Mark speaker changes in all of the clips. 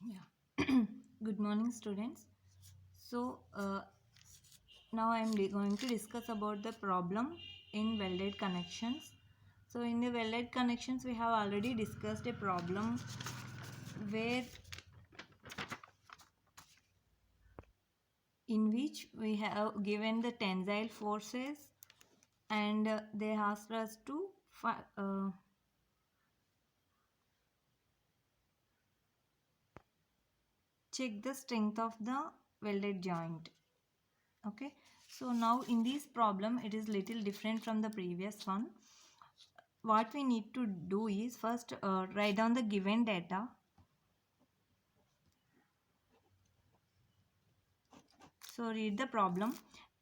Speaker 1: Yeah. Good morning, students. So now I am going to discuss about the problem in welded connections. So in the welded connections, we have already discussed a problem where in which we have given the tensile forces and they asked us to check the strength of the welded joint. Okay, so now in this problem it is little different from the previous one. What we need to do is first write down the given data. So read the problem.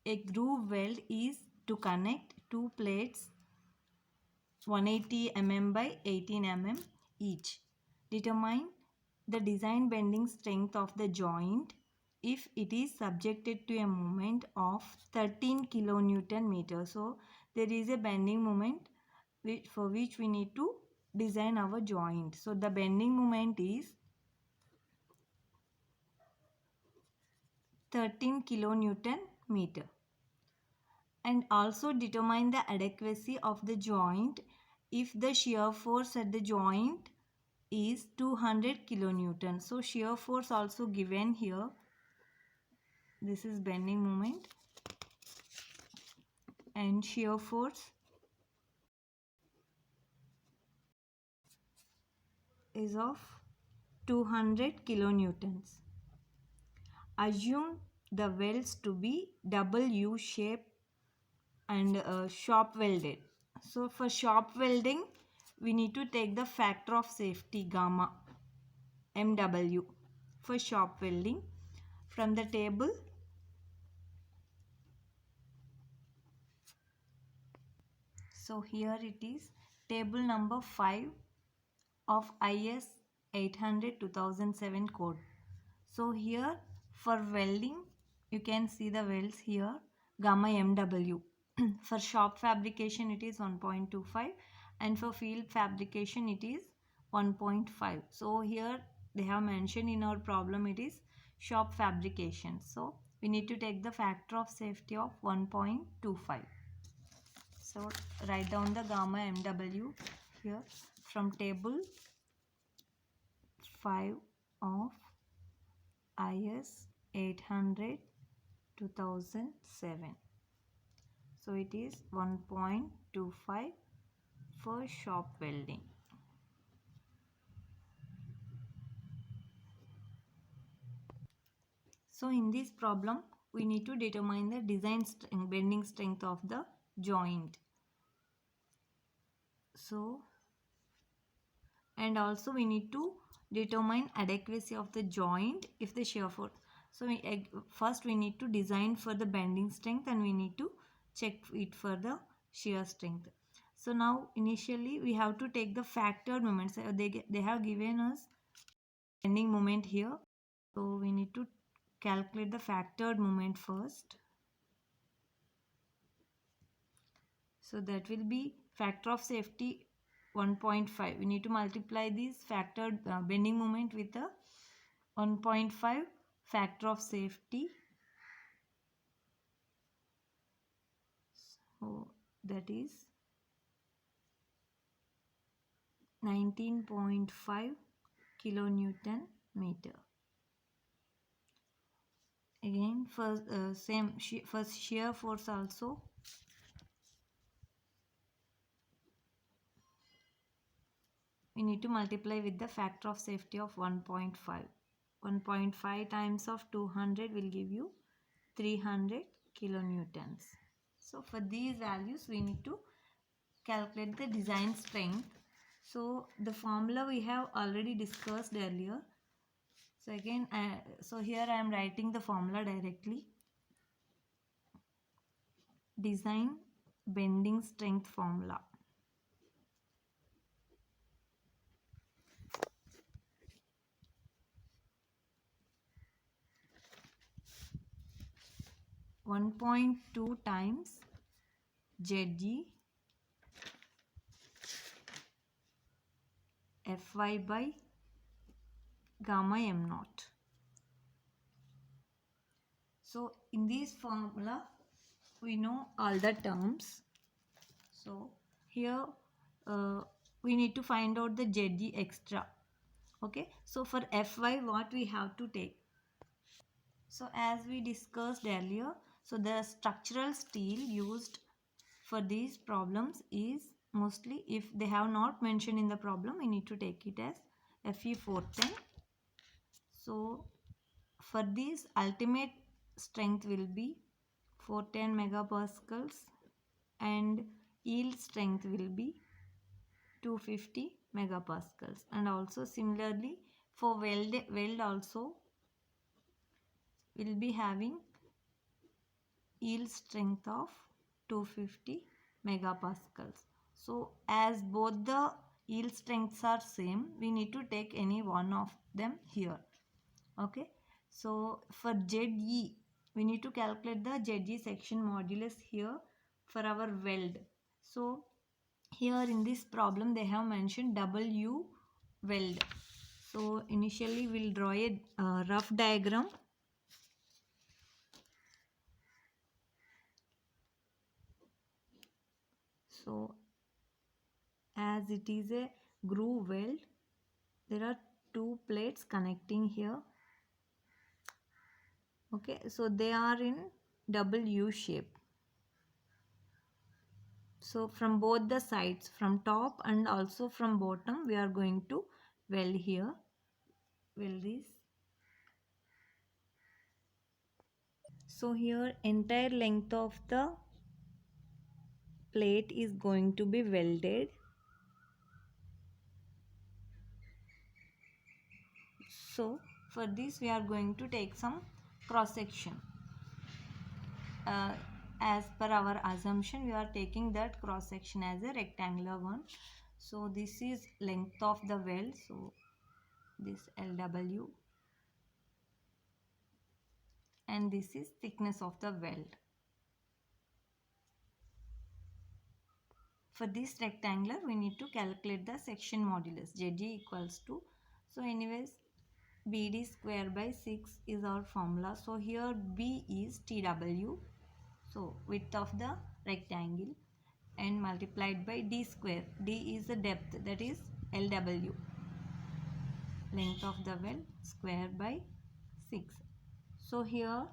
Speaker 1: A groove weld is to connect two plates 180 mm by 18 mm each. Determine the design bending strength of the joint if it is subjected to a moment of 13 kilonewton meter. So there is a bending moment for which we need to design our joint. So the bending moment is 13 kilonewton meter, and also determine the adequacy of the joint if the shear force at the joint is 200 kilonewton. So shear force also given here. This is bending moment and shear force is of 200 kilonewtons. Assume the welds to be double U shape and shop welded. So for shop welding we need to take the factor of safety gamma MW for shop welding from the table. So here it is table number 5 of IS 800 2007 code. So here for welding you can see the welds here gamma MW. For shop fabrication it is 1.25 and for field fabrication it is 1.5. So here they have mentioned in our problem it is shop fabrication. So we need to take the factor of safety of 1.25. So write down the gamma MW here from table 5 of IS 800 2007. So it is 1.25 for shop welding. So in this problem we need to determine the design bending strength of the joint. So and also we need to determine adequacy of the joint if the shear force. So first we need to design for the bending strength and we need to check it for the shear strength. So now initially we have to take the factored moments. They have given us bending moment here. So we need to calculate the factored moment first. So that will be factor of safety 1.5. We need to multiply this factored bending moment with a 1.5 factor of safety. So that is 19.5 kilonewton meter. Again for first shear force also we need to multiply with the factor of safety of 1.5. 1.5 times of 200 will give you 300 kilonewtons. So for these values we need to calculate the design strength. So the formula we have already discussed earlier. So again so here I am writing the formula directly. Design bending strength formula. (1.2) times ZG Fy by gamma m naught. So in this formula we know all the terms. So here we need to find out the ZE extra. Okay, so for Fy what we have to take? So as we discussed earlier, so the structural steel used for these problems is mostly, if they have not mentioned in the problem, we need to take it as Fe410. So for this ultimate strength will be 410 megapascals and yield strength will be 250 megapascals, and also similarly for weld also will be having yield strength of 250 megapascals. So as both the yield strengths are same, we need to take any one of them here. Okay, so for ZE we need to calculate the ZE section modulus here for our weld. So here in this problem they have mentioned W weld. So initially we'll draw a rough diagram. So as it is a groove weld, there are two plates connecting here. Okay, so they are in W shape. So from both the sides, from top and also from bottom, we are going to weld here. Weld this. So here entire length of the plate is going to be welded. So for this we are going to take some cross section. As per our assumption, we are taking that cross section as a rectangular one. So this is length of the weld. So this LW, and this is thickness of the weld. For this rectangular we need to calculate the section modulus. ZG equals to, so anyways, BD square by 6 is our formula. So here B is TW, so width of the rectangle, and multiplied by D square. D is the depth, that is LW, length of the weld, square by 6. So here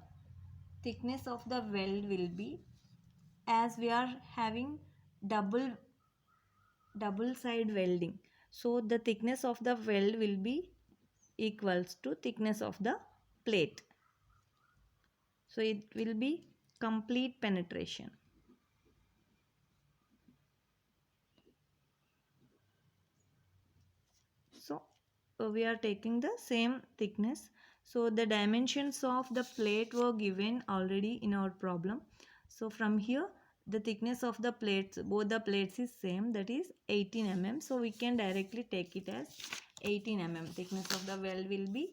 Speaker 1: thickness of the weld will be, as we are having double side welding, so the thickness of the weld will be equals to thickness of the plate. So it will be complete penetration. So we are taking the same thickness. So the dimensions of the plate were given already in our problem. So from here the thickness of the plates, both the plates is same, that is 18 mm. So we can directly take it as 18 mm. Thickness of the weld will be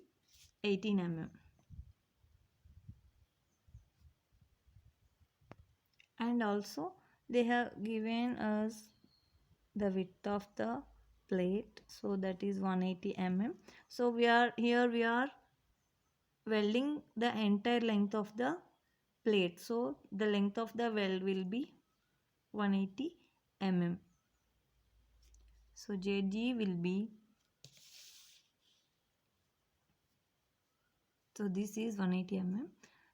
Speaker 1: 18 mm. And also they have given us the width of the plate, so that is 180 mm. So we are welding the entire length of the plate, so the length of the weld will be 180 mm. So JG will be, so this is 180 mm,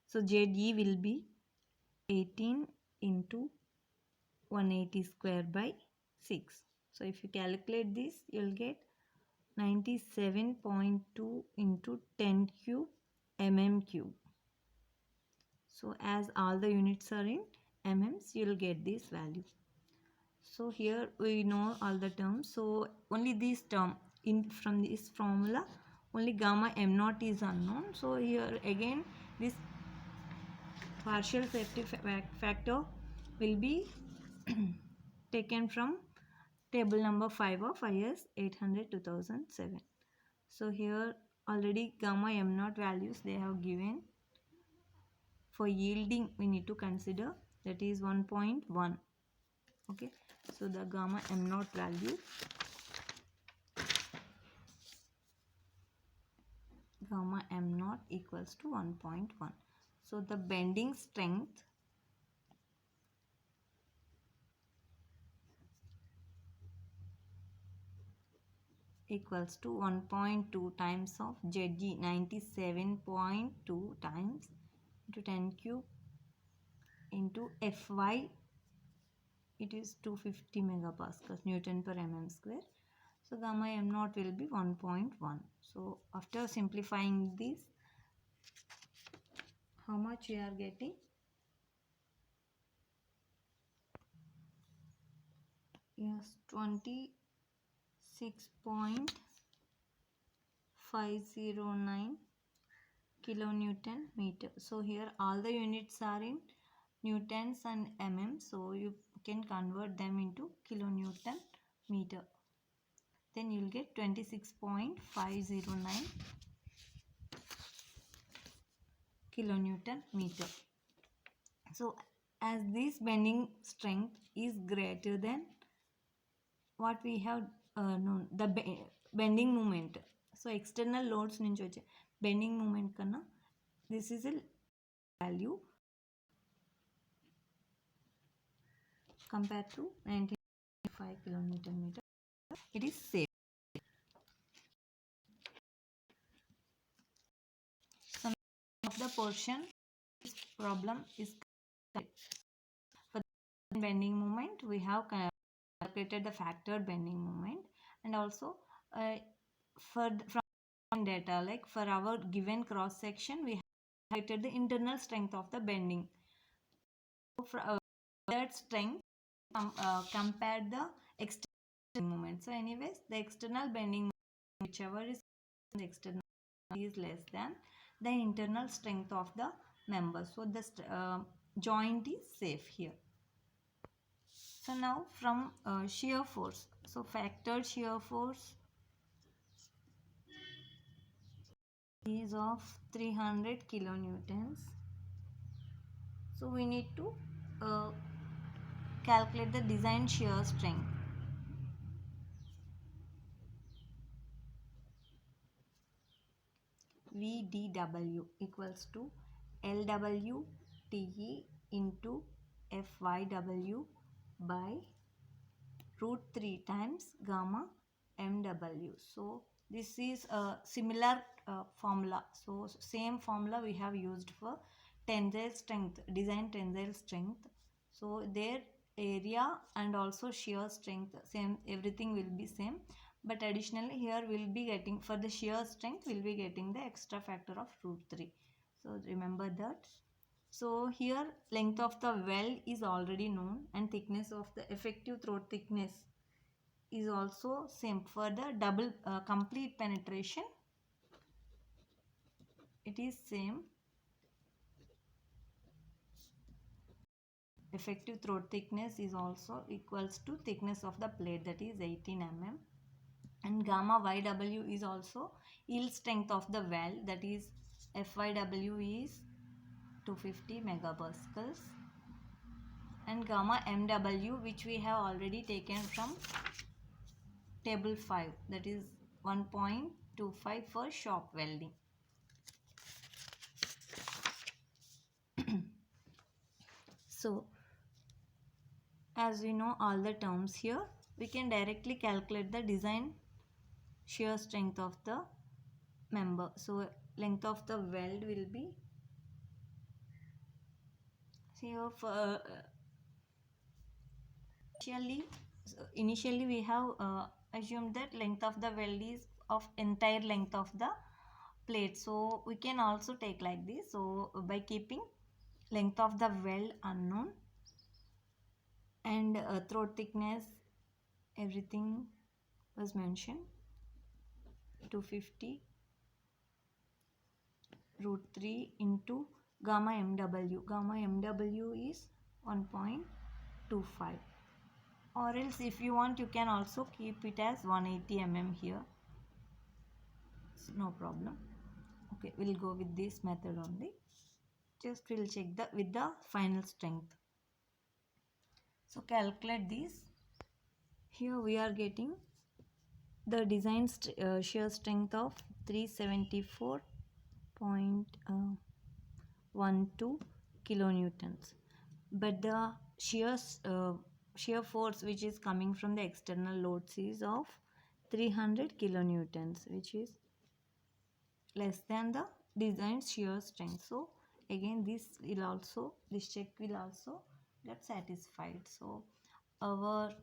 Speaker 1: so JG will be 18 into 180 square by 6. So if you calculate this, you'll get 97.2 into 10 cube mm cube. So as all the units are in mms, you'll get this value. So here we know all the terms. So only this term in from this formula, only gamma m naught is unknown. So here again this partial safety factor will be taken from table number 5 of IS 800 2007. So here already gamma m naught values they have given. For yielding we need to consider, that is 1.1. Okay, so the gamma m naught value gamma m naught equals to 1.1. So the bending strength equals to 1.2 times of ZG, 97.2 times into 10 cube into Fy, it is 250 megapascals, Newton per mm square. So gamma m naught will be 1.1. So after simplifying this, how much we are getting? Yes, 26.509 kilonewton meter. So here all the units are in newtons and mm, so you can convert them into kilonewton meter. Then you will get 26.509 kilonewton meter. So as this bending strength is greater than what we have known, the bending moment. So external loads nunchi vache bending moment kanna this is a value compared to 95 kilonewton meter. It is safe. Some of the portion this problem is correct. For the bending moment we have calculated the factored bending moment, and also from data, like for our given cross section we have calculated the internal strength of the bending. So for that strength compared the external moment. So anyways the external bending moment, whichever is the external is less than the internal strength of the member. So the joint is safe here. So now from shear force. So factored shear force is of 300 kilonewtons. So we need to calculate the design shear strength. VDW equals to LW TE into FYW by root 3 times gamma MW. So this is a similar formula. So same formula we have used for tensile strength, design tensile strength. So their area and also shear strength same, everything will be same, but additionally here we'll be getting, for the shear strength we'll be getting the extra factor of root 3. So remember that. So here length of the weld is already known and thickness of the effective throat thickness is also same. For the double complete penetration it is same. Effective throat thickness is also equals to thickness of the plate, that is 18 mm, and gamma YW is also yield strength of the weld, that is FYW is 250 megapascals, and gamma MW which we have already taken from table 5, that is 1.25 for shop welding. So as we know all the terms here, we can directly calculate the design shear strength of the member. So length of the weld will be, here for initially we have assumed that length of the weld is of entire length of the plate. So we can also take like this. So by keeping length of the weld unknown and throat thickness everything was mentioned, 250 root 3 into gamma MW. Gamma MW is 1.25, or else if you want you can also keep it as 180 mm here, no problem. Okay, we'll go with this method only. Just we'll check the with the final strength. So calculate this. Here we are getting the design shear strength of 374 0.12 kilonewtons. But the shear force which is coming from the external loads is of 300 kilonewtons, which is less than the designed shear strength. So again this check will also get satisfied. So our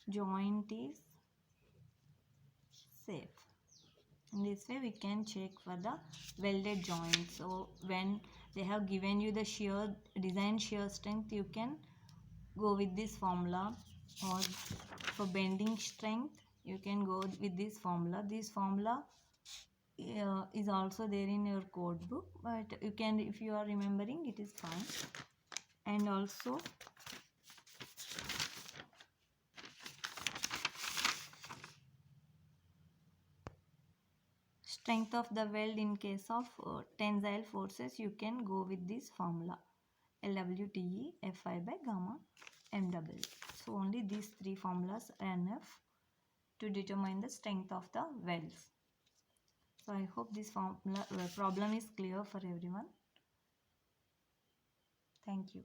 Speaker 1: joint is safe. In this way we can check for the welded joint. So when they have given you the design shear strength, you can go with this formula, or for bending strength you can go with this formula. This formula is also there in your code book, but you can, if you are remembering, it is fine. And also strength of the weld in case of tensile forces, you can go with this formula, LWTE Fi by gamma MW. So only these three formulas are enough to determine the strength of the welds. So I hope this problem is clear for everyone. Thank you.